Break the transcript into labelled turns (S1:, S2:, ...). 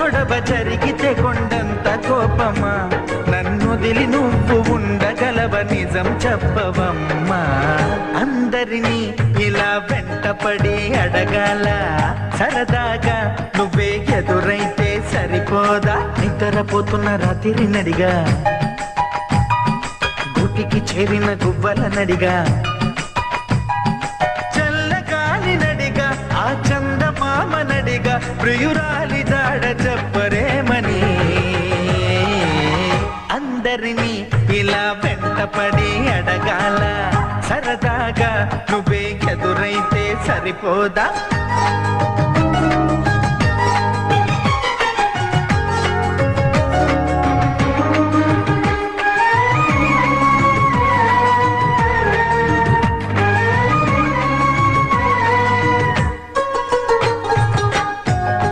S1: గొడవ జరిగితే కొండంత కోపమా నన్నొదిలి నువ్వు ఉండగలవ నిజం చెప్పవమ్మా అందరినీ ఇలా వెంటపడి అడగాల సరదాగా నువ్వే ఎదురైతే సరిపోదా నిద్రపోతున్న రాత్రి నడిగా గూటికి చేరిన గువ్వల నడిగా చల్లగాలి నడిగా ఆ చందమామ నడిగా ప్రియురాలి జాడ చెప్పరేమని అందరినీ ఇలా వెంటపడి అడగాల సరదాగా నువ్వే ఎదురైతే సరిపోదా